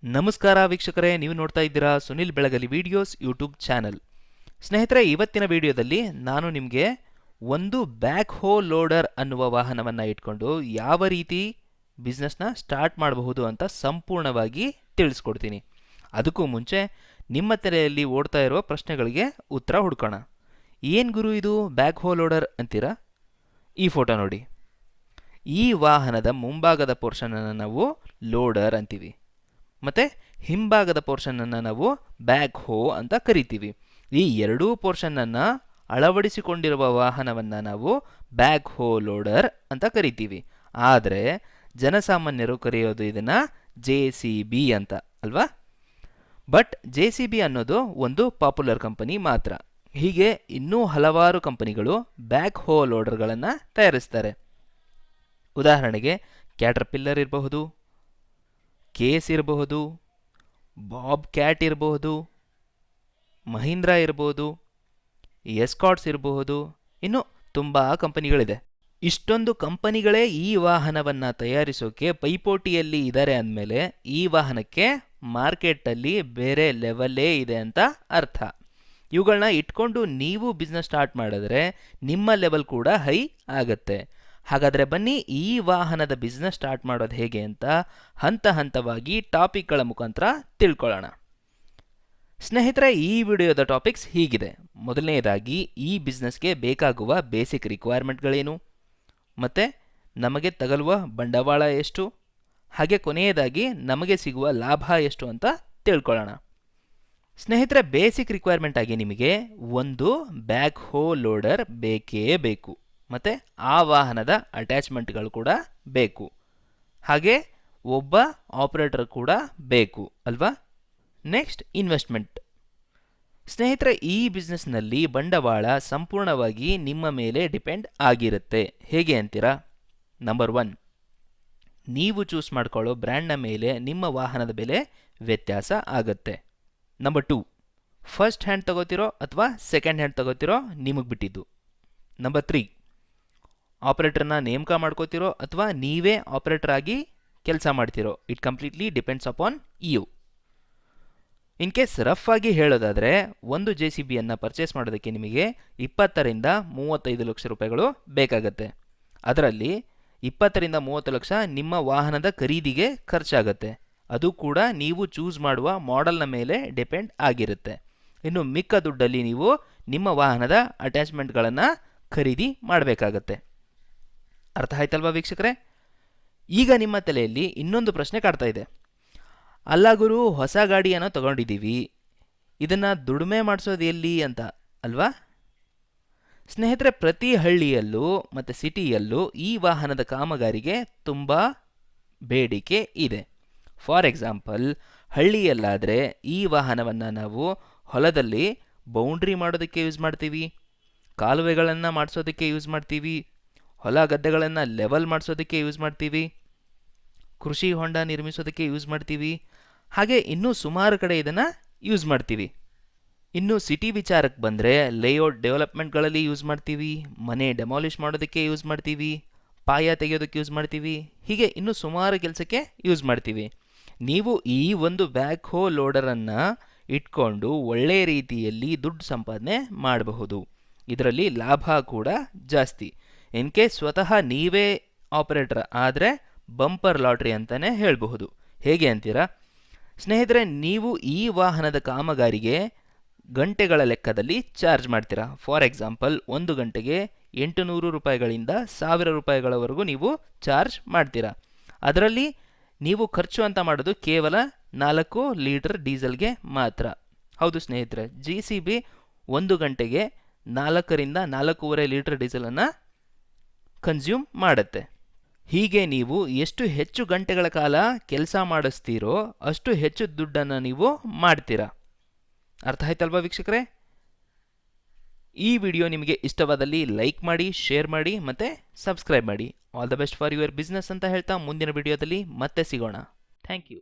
ನಮಸ್ಕಾರ ವೀಕ್ಷಕರೇ, ನೀವು ನೋಡ್ತಾ ಇದ್ದೀರಾ ಸುನಿಲ್ ಬೆಳಗಲಿ ವಿಡಿಯೋಸ್ ಯೂಟ್ಯೂಬ್ ಚಾನಲ್. ಸ್ನೇಹಿತರೆ, ಇವತ್ತಿನ ವಿಡಿಯೋದಲ್ಲಿ ನಾನು ನಿಮಗೆ ಒಂದು ಬ್ಯಾಕ್ ಹೋ ಲೋಡರ್ ಅನ್ನುವ ವಾಹನವನ್ನು ಇಟ್ಕೊಂಡು ಯಾವ ರೀತಿ ಬಿಸ್ನೆಸ್ನ ಸ್ಟಾರ್ಟ್ ಮಾಡಬಹುದು ಅಂತ ಸಂಪೂರ್ಣವಾಗಿ ತಿಳಿಸ್ಕೊಡ್ತೀನಿ. ಅದಕ್ಕೂ ಮುಂಚೆ ನಿಮ್ಮ ತಲೆಯಲ್ಲಿ ಓಡ್ತಾ ಇರೋ ಪ್ರಶ್ನೆಗಳಿಗೆ ಉತ್ತರ ಹುಡ್ಕೋಣ. ಏನು ಗುರು ಇದು ಬ್ಯಾಕ್ ಹೋ ಲೋಡರ್ ಅಂತೀರಾ? ಈ ಫೋಟೋ ನೋಡಿ. ಈ ವಾಹನದ ಮುಂಭಾಗದ ಪೋರ್ಷನನ್ನು ನಾವು ಲೋಡರ್ ಅಂತೀವಿ, ಮತ್ತು ಹಿಂಭಾಗದ ಪೋರ್ಷನನ್ನು ನಾವು ಬ್ಯಾಕ್ ಹೋ ಅಂತ ಕರಿತೀವಿ. ಈ ಎರಡೂ ಪೋರ್ಷನನ್ನು ಅಳವಡಿಸಿಕೊಂಡಿರುವ ವಾಹನವನ್ನು ನಾವು ಬ್ಯಾಕ್ ಹೋ ಲೋಡರ್ ಅಂತ ಕರಿತೀವಿ. ಆದರೆ ಜನಸಾಮಾನ್ಯರು ಕರೆಯೋದು ಇದನ್ನು JCB ಅಂತ ಅಲ್ವಾ? ಬಟ್ JCB ಅನ್ನೋದು ಒಂದು ಪಾಪ್ಯುಲರ್ ಕಂಪನಿ ಮಾತ್ರ. ಹೀಗೆ ಇನ್ನೂ ಹಲವಾರು ಕಂಪನಿಗಳು ಬ್ಯಾಕ್ ಹೋ ಲೋಡರ್ಗಳನ್ನು ತಯಾರಿಸ್ತಾರೆ. ಉದಾಹರಣೆಗೆ ಕ್ಯಾಟರ್ಪಿಲ್ಲರ್ ಇರಬಹುದು, ಕೇಸ್ ಇರಬಹುದು, ಬಾಬ್ ಕ್ಯಾಟ್ ಇರಬಹುದು, ಮಹೀಂದ್ರಾ ಇರಬಹುದು, ಎಸ್ಕಾಟ್ಸ್ ಇರಬಹುದು, ಇನ್ನು ತುಂಬ ಕಂಪನಿಗಳಿದೆ. ಇಷ್ಟೊಂದು ಕಂಪನಿಗಳೇ ಈ ವಾಹನವನ್ನು ತಯಾರಿಸೋಕೆ ಪೈಪೋಟಿಯಲ್ಲಿ ಇದ್ದಾರೆ ಅಂದಮೇಲೆ ಈ ವಾಹನಕ್ಕೆ ಮಾರ್ಕೆಟಲ್ಲಿ ಬೇರೆ ಲೆವೆಲ್ಲೇ ಇದೆ ಅಂತ ಅರ್ಥ. ಇವುಗಳನ್ನ ಇಟ್ಕೊಂಡು ನೀವು ಬಿಸ್ನೆಸ್ ಸ್ಟಾರ್ಟ್ ಮಾಡಿದ್ರೆ ನಿಮ್ಮ ಲೆವೆಲ್ ಕೂಡ ಹೈ ಆಗುತ್ತೆ. ಹಾಗಾದರೆ ಬನ್ನಿ ಈ ವಾಹನದ ಬಿಸ್ನೆಸ್ ಸ್ಟಾರ್ಟ್ ಮಾಡೋದು ಹೇಗೆ ಅಂತ ಹಂತ ಹಂತವಾಗಿ ಟಾಪಿಕ್ಗಳ ಮುಖಾಂತರ ತಿಳ್ಕೊಳ್ಳೋಣ. ಸ್ನೇಹಿತರೆ, ಈ ವಿಡಿಯೋದ ಟಾಪಿಕ್ಸ್ ಹೀಗಿದೆ. ಮೊದಲನೆಯದಾಗಿ ಈ ಬಿಸ್ನೆಸ್ಗೆ ಬೇಕಾಗುವ ಬೇಸಿಕ್ ರಿಕ್ವೈರ್ಮೆಂಟ್ಗಳೇನು, ಮತ್ತು ನಮಗೆ ತಗಲುವ ಬಂಡವಾಳ ಎಷ್ಟು, ಹಾಗೆ ಕೊನೆಯದಾಗಿ ನಮಗೆ ಸಿಗುವ ಲಾಭ ಎಷ್ಟು ಅಂತ ತಿಳ್ಕೊಳ್ಳೋಣ. ಸ್ನೇಹಿತರೆ, ಬೇಸಿಕ್ ರಿಕ್ವೈರ್ಮೆಂಟ್ ಆಗಿ ನಿಮಗೆ ಒಂದು ಬ್ಯಾಕ್ ಹೋ ಲೋಡರ್ ಬೇಕೇ ಬೇಕು, ಮತ್ತು ಆ ವಾಹನದ ಅಟ್ಯಾಚ್ಮೆಂಟ್ಗಳು ಕೂಡ ಬೇಕು, ಹಾಗೆ ಒಬ್ಬ ಆಪರೇಟರ್ ಕೂಡ ಬೇಕು ಅಲ್ವಾ? Next, investment. ಸ್ನೇಹಿತರೆ, ಈ ಬಿಸ್ನೆಸ್ನಲ್ಲಿ ಬಂಡವಾಳ ಸಂಪೂರ್ಣವಾಗಿ ನಿಮ್ಮ ಮೇಲೆ ಡಿಪೆಂಡ್ ಆಗಿರುತ್ತೆ. ಹೇಗೆ ಅಂತೀರಾ? ನಂಬರ್ 1, ನೀವು ಚೂಸ್ ಮಾಡ್ಕೊಳ್ಳೋ ಬ್ರ್ಯಾಂಡ್ನ ಮೇಲೆ ನಿಮ್ಮ ವಾಹನದ ಬೆಲೆ ವ್ಯತ್ಯಾಸ ಆಗುತ್ತೆ. ನಂಬರ್ 2, ಫಸ್ಟ್ ಹ್ಯಾಂಡ್ ತಗೋತಿರೋ ಅಥವಾ ಸೆಕೆಂಡ್ ಹ್ಯಾಂಡ್ ತಗೋತಿರೋ ನಿಮಗೆ ಬಿಟ್ಟಿದ್ದು. ನಂಬರ್ 3, ಆಪರೇಟರ್ನ ನೇಮಕ ಮಾಡ್ಕೋತಿರೋ ಅಥವಾ ನೀವೇ ಆಪರೇಟರ್ ಆಗಿ ಕೆಲಸ ಮಾಡ್ತಿರೋ. It completely depends upon you. In case rough ಆಗಿ ಹೇಳೋದಾದರೆ, ಒಂದು JCBಯನ್ನು ಪರ್ಚೇಸ್ ಮಾಡೋದಕ್ಕೆ ನಿಮಗೆ 20 ರಿಂದ 35 ಲಕ್ಷ ರೂಪಾಯಿಗಳು ಬೇಕಾಗತ್ತೆ. ಅದರಲ್ಲಿ 20 ರಿಂದ 30 ಲಕ್ಷ ನಿಮ್ಮ ವಾಹನದ ಖರೀದಿಗೆ ಖರ್ಚಾಗತ್ತೆ. ಅದು ಕೂಡ ನೀವು ಚೂಸ್ ಮಾಡುವ ಮಾಡೆಲ್ನ ಮೇಲೆ ಡಿಪೆಂಡ್ ಆಗಿರುತ್ತೆ. ಇನ್ನು ಮಿಕ್ಕ ದುಡ್ಡಲ್ಲಿ ನೀವು ನಿಮ್ಮ ವಾಹನದ ಅಟ್ಯಾಚ್ಮೆಂಟ್ಗಳನ್ನು ಖರೀದಿ ಮಾಡಬೇಕಾಗತ್ತೆ. ಅರ್ಥ ಆಯ್ತಲ್ವಾ ವೀಕ್ಷಕರೇ? ಈಗ ನಿಮ್ಮ ತಲೆಯಲ್ಲಿ ಇನ್ನೊಂದು ಪ್ರಶ್ನೆ ಕಾಡ್ತಾ ಇದೆ. ಅಲ್ಲ ಗುರು, ಹೊಸ ಗಾಡಿಯನ್ನು ತಗೊಂಡಿದ್ದೀವಿ, ಇದನ್ನು ದುಡಿಮೆ ಮಾಡಿಸೋದು ಎಲ್ಲಿ ಅಂತ ಅಲ್ವಾ? ಸ್ನೇಹಿತರೆ, ಪ್ರತಿ ಹಳ್ಳಿಯಲ್ಲೂ ಮತ್ತು ಸಿಟಿಯಲ್ಲೂ ಈ ವಾಹನದ ಕಾಮಗಾರಿಗೆ ತುಂಬ ಬೇಡಿಕೆ ಇದೆ. ಫಾರ್ ಎಕ್ಸಾಂಪಲ್, ಹಳ್ಳಿಯಲ್ಲಾದರೆ ಈ ವಾಹನವನ್ನು ನಾವು ಹೊಲದಲ್ಲಿ ಬೌಂಡ್ರಿ ಮಾಡೋದಕ್ಕೆ ಯೂಸ್ ಮಾಡ್ತೀವಿ, ಕಾಲುವೆಗಳನ್ನು ಮಾಡಿಸೋದಕ್ಕೆ ಯೂಸ್ ಮಾಡ್ತೀವಿ, ಹೊಲ ಗದ್ದೆಗಳನ್ನು ಲೆವೆಲ್ ಮಾಡಿಸೋದಕ್ಕೆ ಯೂಸ್ ಮಾಡ್ತೀವಿ, ಕೃಷಿ ಹೊಂಡ ನಿರ್ಮಿಸೋದಕ್ಕೆ ಯೂಸ್ ಮಾಡ್ತೀವಿ, ಹಾಗೆ ಇನ್ನೂ ಸುಮಾರು ಕಡೆ ಇದನ್ನು ಯೂಸ್ ಮಾಡ್ತೀವಿ. ಇನ್ನು ಸಿಟಿ ವಿಚಾರಕ್ಕೆ ಬಂದರೆ ಲೇಔಟ್ ಡೆವಲಪ್ಮೆಂಟ್ಗಳಲ್ಲಿ ಯೂಸ್ ಮಾಡ್ತೀವಿ, ಮನೆ ಡೆಮಾಲಿಷ್ ಮಾಡೋದಕ್ಕೆ ಯೂಸ್ ಮಾಡ್ತೀವಿ, ಪಾಯ ತೆಗೆಯೋದಕ್ಕೆ ಯೂಸ್ ಮಾಡ್ತೀವಿ, ಹೀಗೆ ಇನ್ನೂ ಸುಮಾರು ಕೆಲಸಕ್ಕೆ ಯೂಸ್ ಮಾಡ್ತೀವಿ. ನೀವು ಈ ಒಂದು ಬ್ಯಾಕ್ ಹೋ ಲೋಡರನ್ನು ಇಟ್ಕೊಂಡು ಒಳ್ಳೆಯ ರೀತಿಯಲ್ಲಿ ದುಡ್ಡು ಸಂಪಾದನೆ ಮಾಡಬಹುದು. ಇದರಲ್ಲಿ ಲಾಭ ಕೂಡ ಜಾಸ್ತಿ. ಇನ್ ಕೇಸ್ ಸ್ವತಃ ನೀವೇ ಆಪರೇಟರ್ ಆದರೆ ಬಂಪರ್ ಲಾಟ್ರಿ ಅಂತಲೇ ಹೇಳಬಹುದು. ಹೇಗೆ ಅಂತೀರಾ? ಸ್ನೇಹಿತರೆ, ನೀವು ಈ ವಾಹನದ ಕಾಮಗಾರಿಗೆ ಗಂಟೆಗಳ ಲೆಕ್ಕದಲ್ಲಿ ಚಾರ್ಜ್ ಮಾಡ್ತೀರಾ. ಫಾರ್ ಎಕ್ಸಾಂಪಲ್, ಒಂದು ಗಂಟೆಗೆ 800 ರೂಪಾಯಿಗಳಿಂದ 1000 ರೂಪಾಯಿಗಳವರೆಗೂ ನೀವು ಚಾರ್ಜ್ ಮಾಡ್ತೀರಾ. ಅದರಲ್ಲಿ ನೀವು ಖರ್ಚು ಅಂತ ಮಾಡೋದು ಕೇವಲ 4 ಲೀಟರ್ ಡೀಸೆಲ್ಗೆ ಮಾತ್ರ. ಹೌದು ಸ್ನೇಹಿತರೆ, JCB ಒಂದು ಗಂಟೆಗೆ 4 ರಿಂದ 4.5 ಲೀಟರ್ ಡೀಸೆಲನ್ನು ಕನ್ಸ್ಯೂಮ್ ಮಾಡುತ್ತೆ. ಹೀಗೆ ನೀವು ಎಷ್ಟು ಹೆಚ್ಚು ಗಂಟೆಗಳ ಕಾಲ ಕೆಲಸ ಮಾಡಿಸ್ತೀರೋ ಅಷ್ಟು ಹೆಚ್ಚು ದುಡ್ಡನ್ನು ನೀವು ಮಾಡ್ತೀರಾ. ಅರ್ಥ ಆಯ್ತಲ್ವಾ ವೀಕ್ಷಕರೇ? ಈ ವಿಡಿಯೋ ನಿಮಗೆ ಇಷ್ಟವಾದಲ್ಲಿ ಲೈಕ್ ಮಾಡಿ, ಶೇರ್ ಮಾಡಿ, ಮತ್ತು ಸಬ್ಸ್ಕ್ರೈಬ್ ಮಾಡಿ. All the best for your business ಅಂತ ಹೇಳ್ತಾ ಮುಂದಿನ ವಿಡಿಯೋದಲ್ಲಿ ಮತ್ತೆ ಸಿಗೋಣ. Thank you.